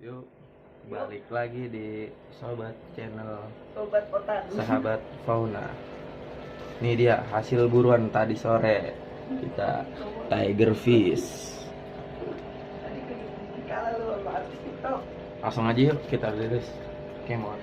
Yuk, balik lagi di Sobat Channel Sobat Otan. Sahabat Fauna. Ini dia hasil buruan tadi sore kita, tiger fish. Tadi kalah lu sama artis TikTok. Langsung aja yuk kita liris. Come on.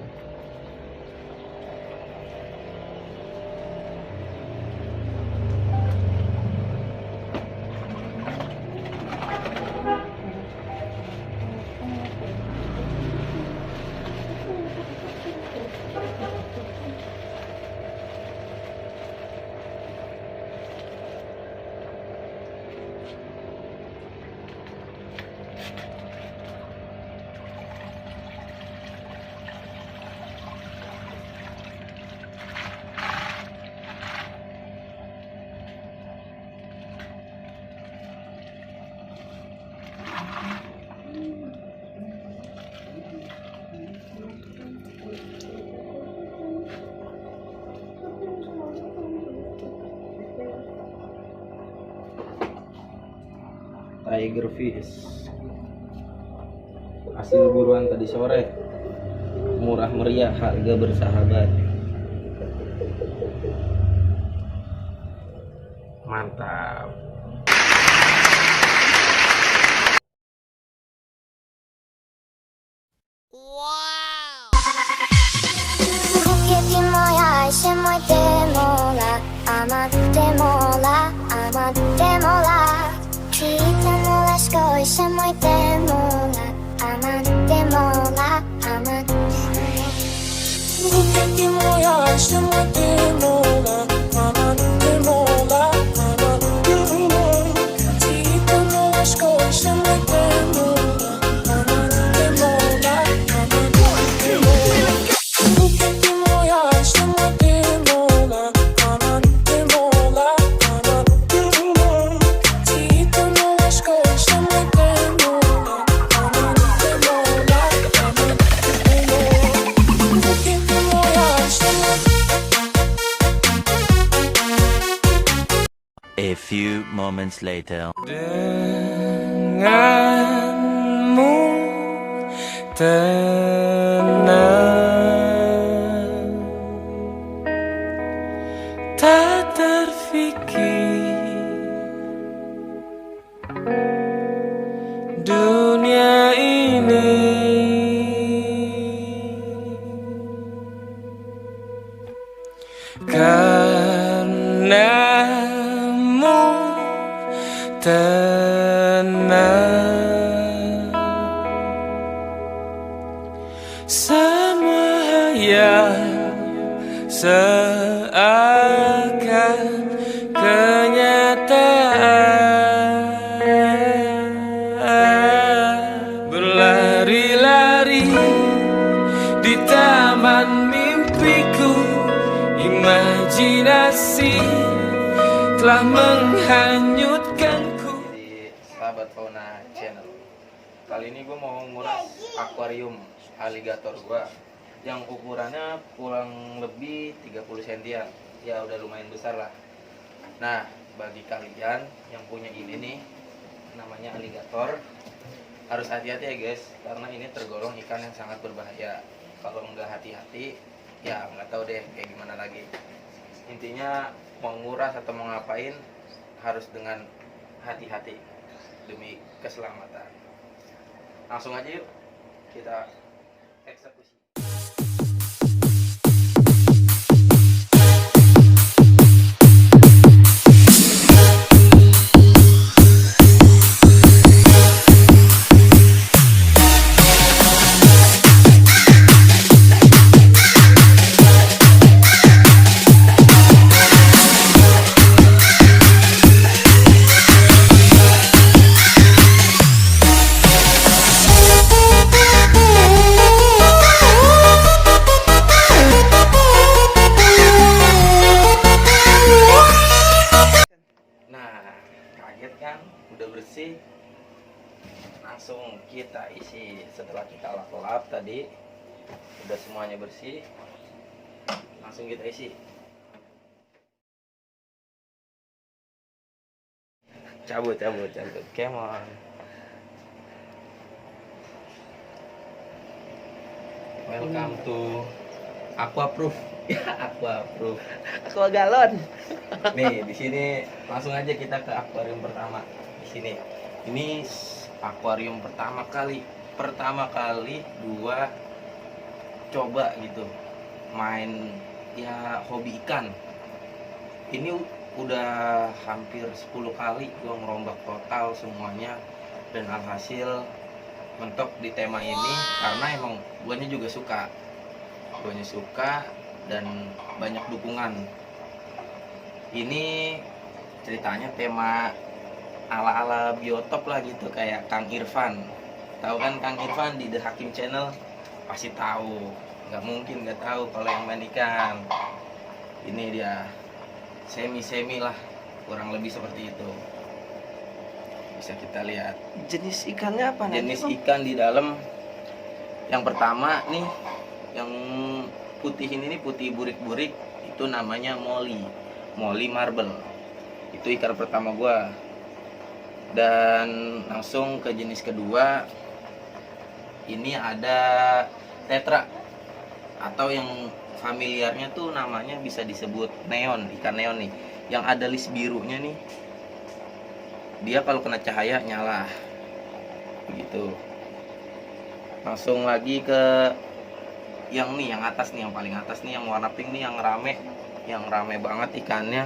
Tiger fish hasil buruan tadi sore, murah meriah, harga bersahabat. Mantap. A few moments later. Denganmu tenang, tak terfikir dunia ini karenamu tenang, semua yang seakan kenyataan, berlari-lari di taman mimpiku, imajinasi telah menghanyutkanku. Di Sahabat Fauna Channel. Kali ini gue mau nguras akuarium aligator gue yang ukurannya kurang lebih 30 cm. Ya udah lumayan besar lah. Nah, bagi kalian yang punya ini nih, namanya aligator, harus hati-hati ya guys, karena ini tergolong ikan yang sangat berbahaya. Kalau nggak hati-hati, ya nggak tahu deh kayak gimana lagi. Intinya mau nguras atau mau ngapain harus dengan hati-hati demi keselamatan. Langsung aja yuk kita eksekusi. Udah bersih, langsung kita isi. Setelah kita lap-lap tadi udah semuanya bersih, langsung kita isi. Cabut, come on. Welcome to Aquaproof. Ya, Aquaproof. Aqua galon. Nih, di sini langsung aja kita ke akuarium pertama. Di sini. Ini akuarium pertama kali gua coba gitu main ya hobi ikan. Ini udah hampir 10 kali gua ngerombak total semuanya, dan alhasil mentok di tema ini karena emang guanya juga suka dan banyak dukungan. Ini ceritanya tema ala-ala biotop lah gitu, kayak Kang Irfan. Tahu kan Kang Irfan di The Hakim Channel? Pasti tahu. Nggak mungkin nggak tahu kalau yang main ikan. Ini dia semi lah, kurang lebih seperti itu. Bisa kita lihat. Jenis ikannya apa Jenis Bang? ikan di dalam yang pertama nih, yang putih ini nih, putih burik-burik, itu namanya Molly marble. Itu ikan pertama gua. Dan langsung ke jenis kedua. Ini ada tetra, atau yang familiarnya tuh namanya bisa disebut neon, ikan neon nih, yang ada list birunya nih. Dia kalau kena cahaya nyala begitu. Langsung lagi ke yang nih, yang atas nih, yang paling atas nih, yang warna pink nih, yang rame banget ikannya.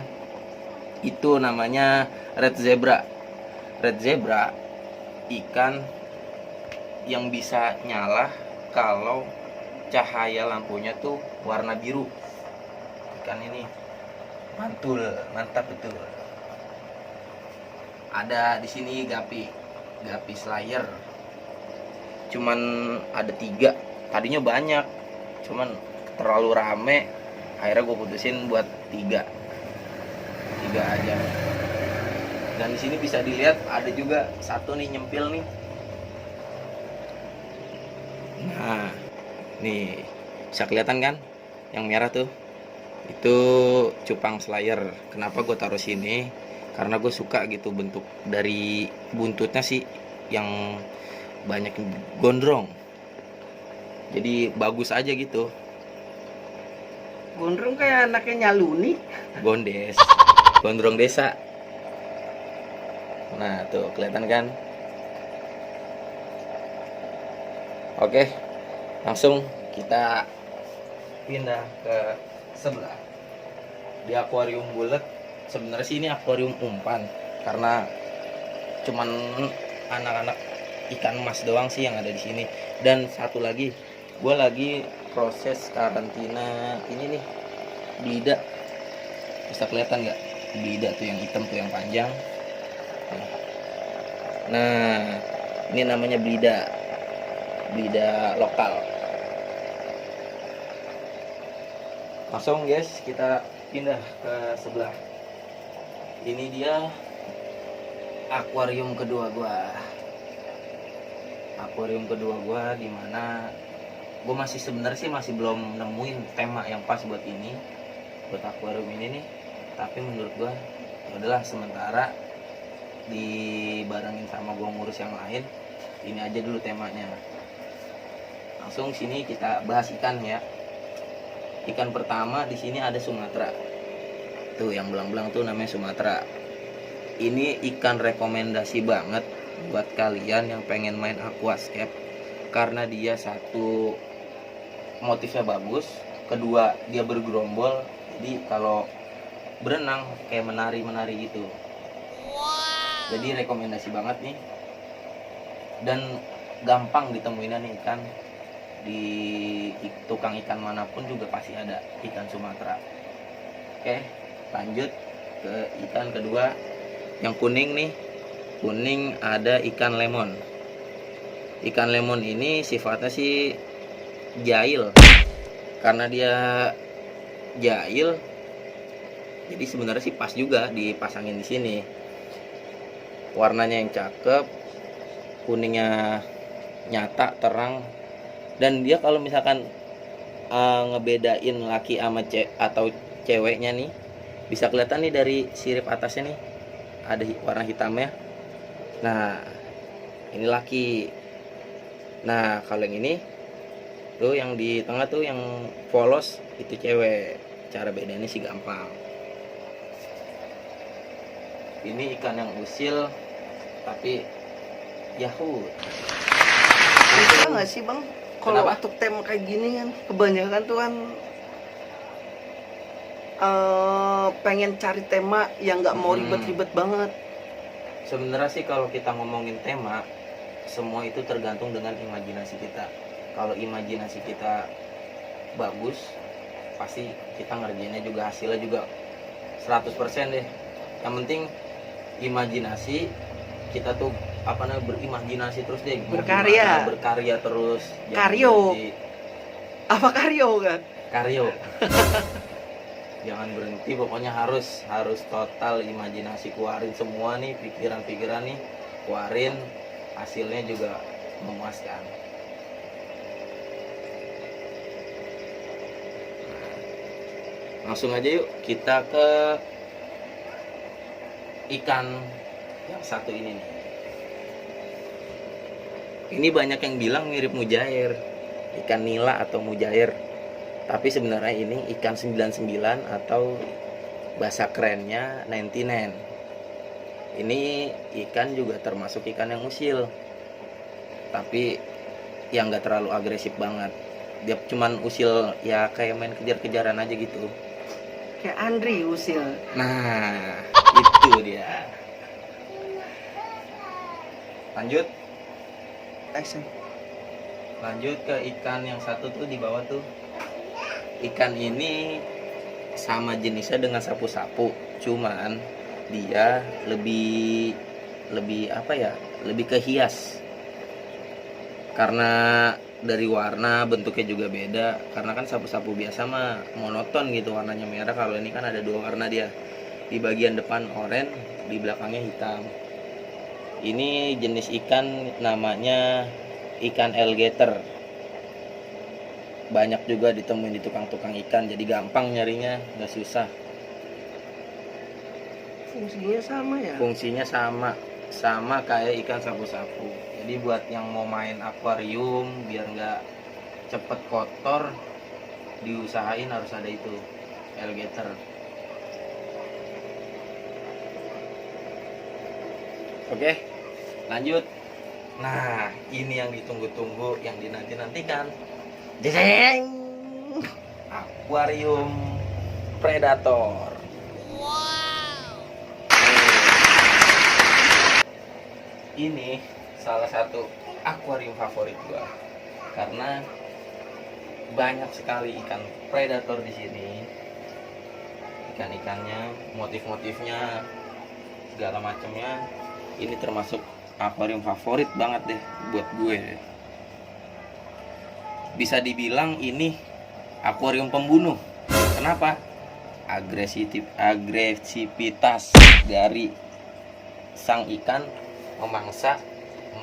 Itu namanya red zebra. Red zebra ikan yang bisa nyala kalau cahaya lampunya tuh warna biru. Ikan ini mantul, mantap betul. Ada di sini gapi slayer. Cuman ada 3. Tadinya banyak, cuman terlalu rame. Akhirnya gue putusin buat 3 aja. Dan di sini bisa dilihat ada juga satu nih nyempil nih. Nah, nih bisa kelihatan kan? Yang merah tuh. Itu cupang slayer. Kenapa gue taruh sini? Karena gue suka gitu bentuk dari buntutnya sih yang banyak gondrong, jadi bagus aja gitu. Gondrong kayak anaknya Nyaluni. Gondes, gondrong desa. Nah tuh kelihatan kan. Oke, langsung kita pindah ke sebelah. Di akuarium bulat, sebenarnya sih ini akuarium umpan, karena cuman anak-anak ikan emas doang sih yang ada di sini. Dan satu lagi, gue lagi proses karantina ini nih, belida. Bisa kelihatan nggak? Belida tuh yang hitam tuh yang panjang. Nah, ini namanya belida lokal. Langsung guys, kita pindah ke sebelah. Ini dia akuarium kedua gua. Dimana gue masih belum nemuin tema yang pas buat ini, buat akuarium ini nih. Tapi menurut gue adalah sementara dibarengin sama gue ngurus yang lain, ini aja dulu temanya. Langsung sini kita bahas ikan ya. Ikan pertama di sini ada Sumatera. Tuh yang belang-belang tuh namanya Sumatera. Ini ikan rekomendasi banget buat kalian yang pengen main aquascape, karena dia satu motifnya bagus, kedua dia bergerombol, jadi kalau berenang kayak menari gitu. Jadi rekomendasi banget nih, dan gampang ditemuinnya nih ikan. Di tukang ikan manapun juga pasti ada ikan Sumatera. Oke, lanjut ke ikan kedua, yang kuning nih. Kuning ada ikan lemon. Ikan lemon ini sifatnya sih jahil. Karena dia jahil, jadi sebenarnya sih pas juga dipasangin di sini. Warnanya yang cakep, kuningnya nyata, terang. Dan dia kalau misalkan ngebedain laki sama atau ceweknya nih, bisa kelihatan nih dari sirip atasnya nih, ada warna hitamnya. Nah, ini laki. Nah, kalau yang ini Tuh yang di tengah tuh yang polos itu cewek. Cara bedanya sih gampang. Ini ikan yang usil tapi Yahoo. Bisa nggak sih bang? Kalau Kenapa? untuk tema kayak gini kan kebanyakan tuh kan pengen cari tema yang nggak mau ribet-ribet banget. Sebenarnya sih kalau kita ngomongin tema, semua itu tergantung dengan imajinasi kita. Kalau imajinasi kita bagus, pasti kita ngerjainnya juga hasilnya juga 100% deh. Yang penting imajinasi kita tuh berimajinasi terus deh. Berkarya. Berkarya terus. Jangan Karyo. berhenti. Apa karyo kan? Karyo. Jangan berhenti, pokoknya harus total imajinasi, keluarin semua nih pikiran-pikiran nih, keluarin, hasilnya juga memuaskan. Langsung aja yuk kita ke ikan yang satu ini nih. Ini banyak yang bilang mirip mujair, ikan nila atau mujair. Tapi sebenarnya ini ikan 99 atau bahasa kerennya 99. Ini ikan juga termasuk ikan yang usil. Tapi yang gak terlalu agresif banget. Dia cuman usil ya kayak main kejar-kejaran aja gitu. Kayak Andri usil. Nah, itu dia. Lanjut. Action. Lanjut ke ikan yang satu tuh di bawah tuh. Ikan ini sama jenisnya dengan sapu-sapu, cuman dia lebih apa ya? Lebih ke hias. Karena dari warna, bentuknya juga beda. Karena kan sapu-sapu biasa mah monoton gitu, warnanya merah. Kalau ini kan ada dua warna dia. Di bagian depan oranye, di belakangnya hitam. Ini jenis ikan namanya ikan alligator. Banyak juga ditemuin di tukang-tukang ikan, jadi gampang nyarinya, nggak susah. Fungsinya sama ya? Fungsinya sama kayak ikan sapu-sapu. Jadi buat yang mau main akuarium biar nggak cepet kotor, diusahain harus ada itu alligator. Oke, lanjut. Nah, ini yang ditunggu-tunggu, yang dinanti-nantikan. Jeng. Akuarium predator. Ini salah satu akuarium favorit gua karena banyak sekali ikan predator di sini. Ikan-ikannya, motif-motifnya, segala macamnya. Ini termasuk akuarium favorit banget deh buat gue. Bisa dibilang ini akuarium pembunuh. Kenapa? Agresivitas dari sang ikan memangsa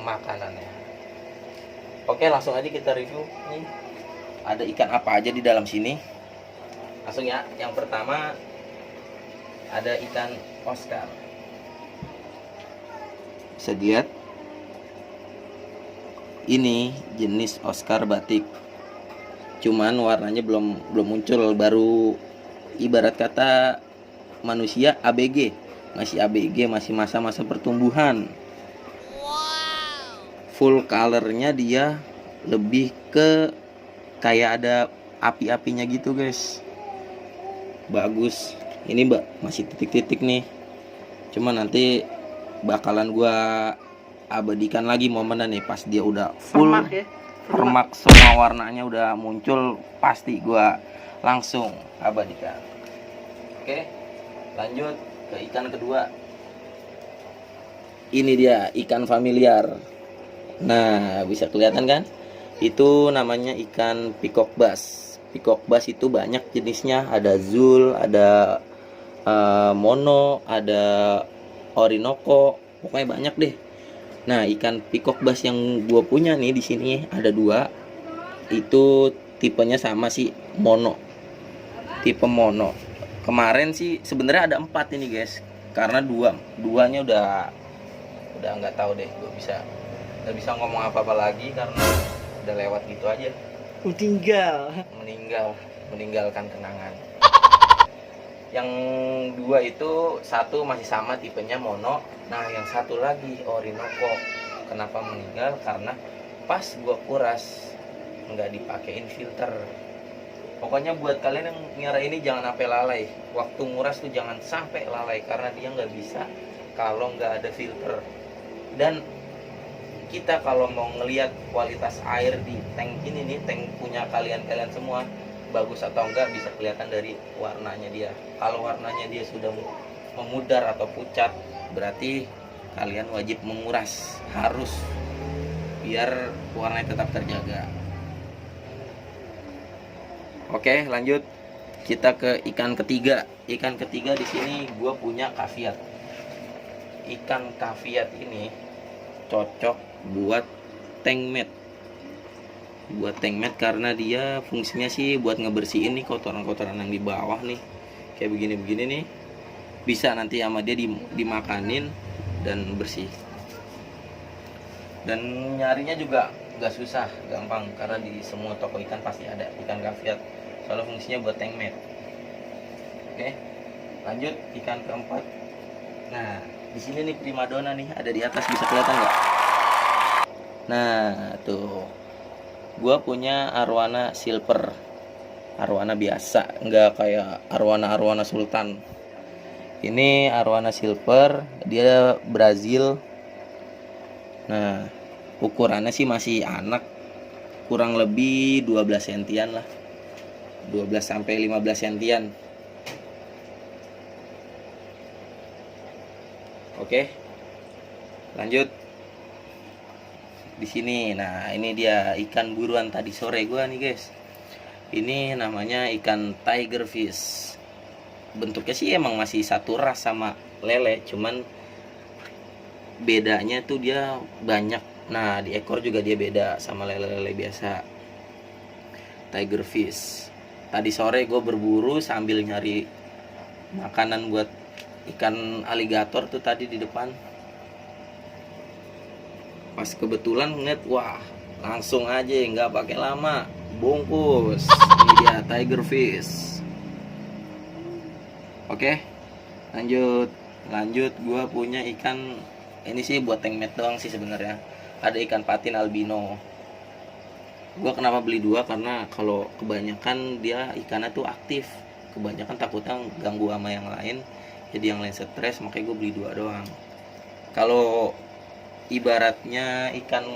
makanannya. Oke, langsung aja kita review nih. Ada ikan apa aja di dalam sini? Langsung ya. Yang pertama ada ikan Oscar. Bisa dilihat. Ini jenis Oscar batik. Cuman warnanya belum muncul, baru ibarat kata manusia ABG. Masih ABG, masih masa-masa pertumbuhan. Full colornya dia lebih ke kayak ada api-apinya gitu, guys. Bagus. Ini masih titik-titik nih. Cuma nanti bakalan gua abadikan lagi momennya nih pas dia udah full Permak ya? permak, semua warnanya udah muncul, pasti gua langsung abadikan. Oke, lanjut ke ikan kedua. Ini dia ikan familiar. Nah, bisa kelihatan kan? Itu namanya ikan peacock bass. Peacock bass itu banyak jenisnya, ada zul, ada mono, ada orinoco, pokoknya banyak deh. Nah, ikan peacock bass yang gue punya nih di sini ada 2. Itu tipenya sama sih, mono. Tipe mono. Kemarin sih sebenarnya ada 4 ini, guys. Karena duanya udah nggak tahu deh, gue nggak bisa ngomong apa-apa lagi karena udah lewat gitu aja. meninggalkan kenangan. Yang dua itu satu masih sama tipenya mono, nah yang satu lagi Orinoco. Kenapa meninggal? Karena pas gua kuras nggak dipakein filter. Pokoknya buat kalian yang nyara ini jangan sampai lalai. Waktu nguras tuh jangan sampai lalai karena dia nggak bisa kalau nggak ada filter. Dan kita kalau mau ngelihat kualitas air di tank ini nih, tank punya kalian semua, bagus atau enggak bisa kelihatan dari warnanya dia. Kalau warnanya dia sudah memudar atau pucat, berarti kalian wajib menguras, harus, biar warnanya tetap terjaga. Oke, lanjut kita ke ikan ketiga. Ikan ketiga di sini gue punya kaviat. Ikan kaviat ini cocok buat tank mat. Buat tank mat karena dia fungsinya sih buat ngebersihin nih kotoran-kotoran yang di bawah nih, kayak begini-begini nih, bisa nanti sama dia dimakanin dan bersih. Dan nyarinya juga gak susah, gampang, karena di semua toko ikan pasti ada ikan kaviat. Soalnya fungsinya buat tank mat. Oke, lanjut ikan keempat. Nah, di sini nih primadona nih, ada di atas, bisa kelihatan nggak? Nah, tuh. Gua punya arwana silver. Arwana biasa, nggak kayak arwana sultan. Ini arwana silver, dia Brazil. Nah, ukurannya sih masih anak, kurang lebih 12 sentian lah. 12 sampai 15 sentian. Oke. Lanjut. Di sini. Nah, ini dia ikan buruan tadi sore gua nih, guys. Ini namanya ikan tiger fish. Bentuknya sih emang masih satu ras sama lele, cuman bedanya tuh dia banyak. Nah, di ekor juga dia beda sama lele-lele biasa. Tiger fish. Tadi sore gue berburu sambil nyari makanan buat ikan aligator tuh tadi di depan. Pas kebetulan ngeliat, wah, langsung aja nggak pakai lama, bungkus. Ini dia tiger fish. Oke, lanjut gue punya ikan, ini sih buat tank mat doang sih sebenarnya. Ada ikan patin albino. Gue kenapa beli dua, karena kalau kebanyakan dia ikannya tuh aktif, kebanyakan takutnya ganggu sama yang lain, jadi yang lain stres, makanya gue beli dua doang. Kalau ibaratnya ikan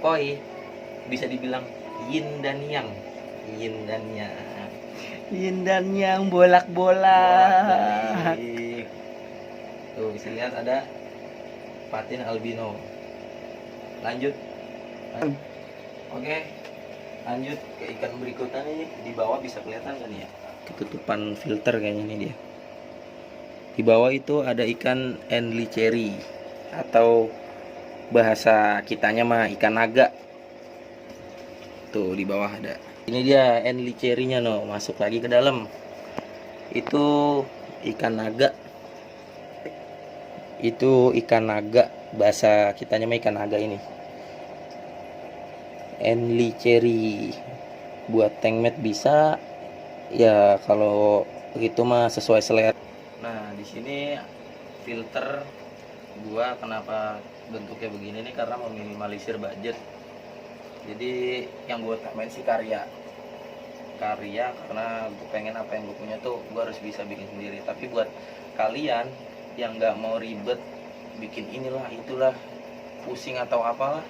koi, bisa dibilang yin dan yang. Yin dan yang bolak-bolak. Tuh bisa lihat ada patin albino. Lanjut. Oke, lanjut ke ikan berikutnya nih. Di bawah bisa kelihatan kan ya, ketutupan filter kayaknya nih dia. Di bawah itu ada ikan enliceri, atau bahasa kitanya mah ikan naga. Tuh di bawah ada. Ini dia enlicerinya, no, masuk lagi ke dalam. Itu ikan naga. Itu ikan naga, bahasa kitanya mah ikan naga ini. Enliceri buat tank mat bisa, ya kalau begitu mah sesuai selera. Nah, di sini filter gua kenapa bentuknya begini nih, karena meminimalisir budget. Jadi yang gua tambahin sih karya, karena gue pengen apa yang gue punya tuh gue harus bisa bikin sendiri. Tapi buat kalian yang nggak mau ribet bikin inilah itulah, pusing atau apalah,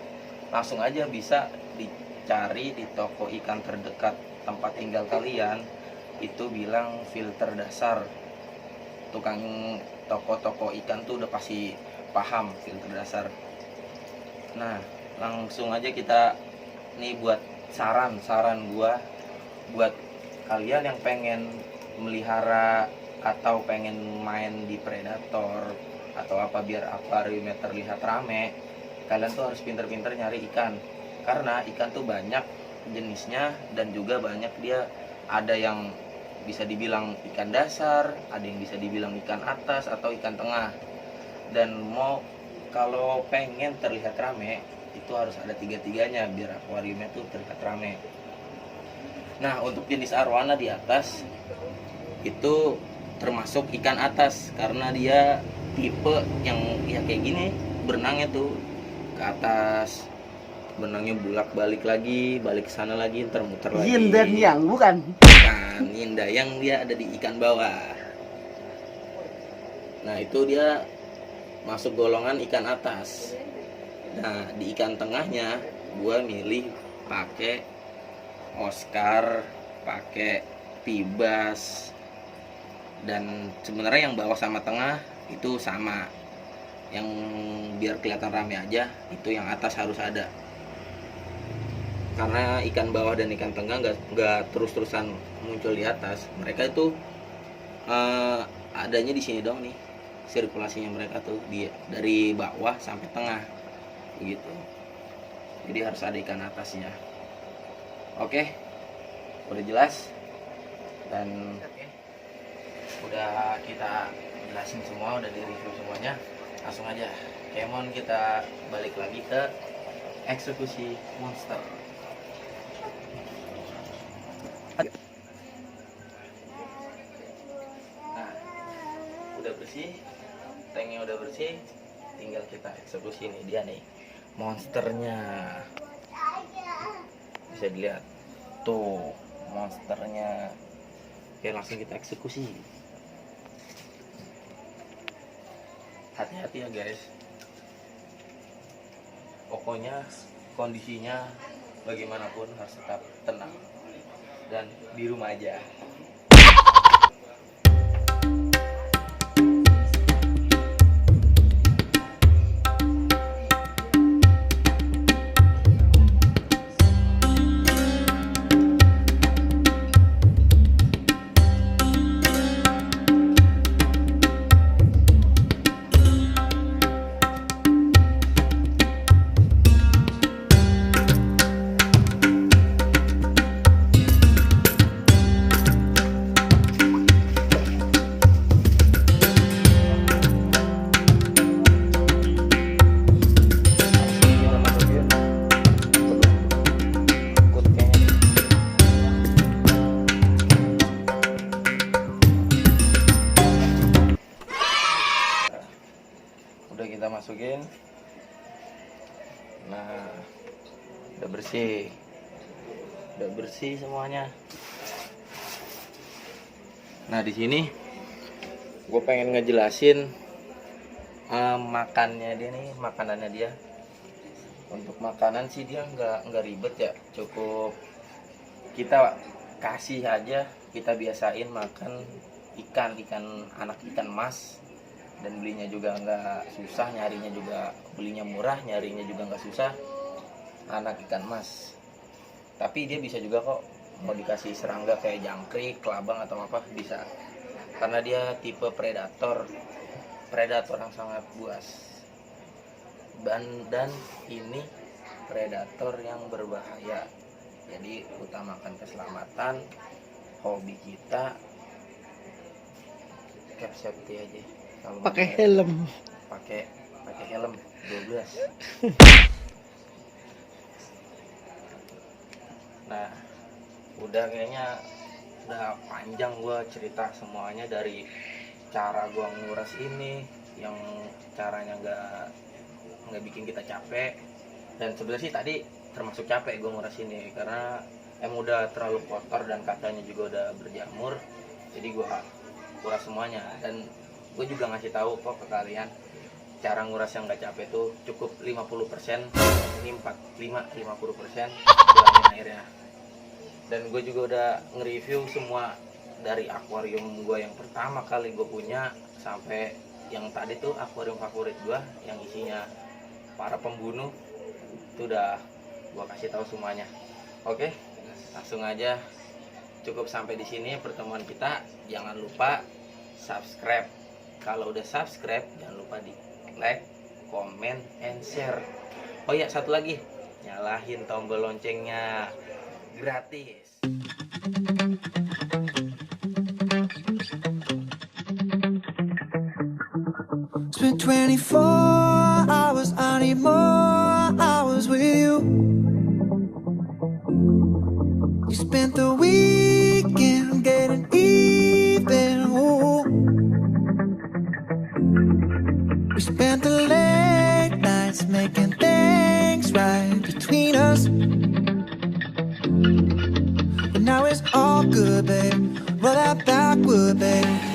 langsung aja bisa dicari di toko ikan terdekat tempat tinggal kalian, itu bilang filter dasar. Tukang toko-toko ikan tuh udah pasti paham filter dasar. Nah, langsung aja kita nih buat saran gua buat kalian yang pengen melihara atau pengen main di predator atau apa biar akuariumnya terlihat rame. Kalian tuh harus pinter-pinter nyari ikan, karena ikan tuh banyak jenisnya, dan juga banyak dia ada yang bisa dibilang ikan dasar, ada yang bisa dibilang ikan atas atau ikan tengah. Dan mau kalau pengen terlihat rame, itu harus ada tiga-tiganya biar akuariumnya tuh terlihat rame. Nah, untuk jenis arwana di atas itu termasuk ikan atas karena dia tipe yang ya kayak gini, berenangnya tuh ke atas, benangnya bolak-balik lagi, balik ke sana lagi, ntar muter lagi. Yin dan yang, bukan? Bukan, yin dan yang dia ada di ikan bawah. Nah, itu dia masuk golongan ikan atas. Nah, di ikan tengahnya gua milih pakai Oscar, pakai Pibas. Dan sebenarnya yang bawah sama tengah itu sama. Yang biar kelihatan rame aja, itu yang atas harus ada. Karena ikan bawah dan ikan tengah nggak terus-terusan muncul di atas. Mereka itu adanya di sini dong nih, sirkulasinya mereka tuh dari bawah sampai tengah begitu. Jadi harus ada ikan atasnya. Oke, udah jelas dan udah kita jelasin semua, udah di review semuanya. Langsung aja, Kemon kita balik lagi ke eksekusi monster. Nah, udah bersih, tanknya udah bersih, tinggal kita eksekusi. Ini dia nih monsternya, bisa dilihat tuh monsternya. Oke, langsung kita eksekusi. Hati-hati ya guys, pokoknya kondisinya bagaimanapun harus tetap tenang dan di rumah aja. Udah kita masukin. Nah, udah bersih semuanya. Nah, di sini gue pengen ngejelasin makannya dia nih, makanannya dia. Untuk makanan sih dia nggak ribet ya, cukup kita kasih aja, kita biasain makan ikan anak ikan mas. Dan belinya juga nggak susah, nyarinya juga belinya murah, nyarinya juga nggak susah. Anak ikan mas, tapi dia bisa juga kok mau dikasih serangga kayak jangkrik, kelabang atau apa bisa, karena dia tipe predator yang sangat buas. Dan ini predator yang berbahaya, jadi utamakan keselamatan. Hobi kita cap safety aja. Kalau Pakai helm. pakai helm 12. Nah, udah kayaknya udah panjang gua cerita semuanya, dari cara gua nguras ini yang caranya nggak bikin kita capek. Dan sebenarnya sih tadi termasuk capek gua nguras ini karena emang udah terlalu kotor dan kacanya juga udah berjamur. Jadi gua kuras semuanya, dan gue juga ngasih tahu kok ke kalian cara nguras yang gak capek tuh cukup 50%, ini 50% kurangin airnya. Dan gue juga udah nge-review semua dari akuarium gue yang pertama kali gue punya sampai yang tadi tuh akuarium favorit gue yang isinya para pembunuh, itu udah gue kasih tahu semuanya. Oke, langsung aja, cukup sampai di sini pertemuan kita. Jangan lupa subscribe. Kalau udah subscribe, jangan lupa di like, comment, and share. Oh ya, satu lagi, nyalahin tombol loncengnya, gratis. Spent 24 hours, I need more hours with you. You spent the week making things right between us. But now it's all good, babe. Roll that backward, babe.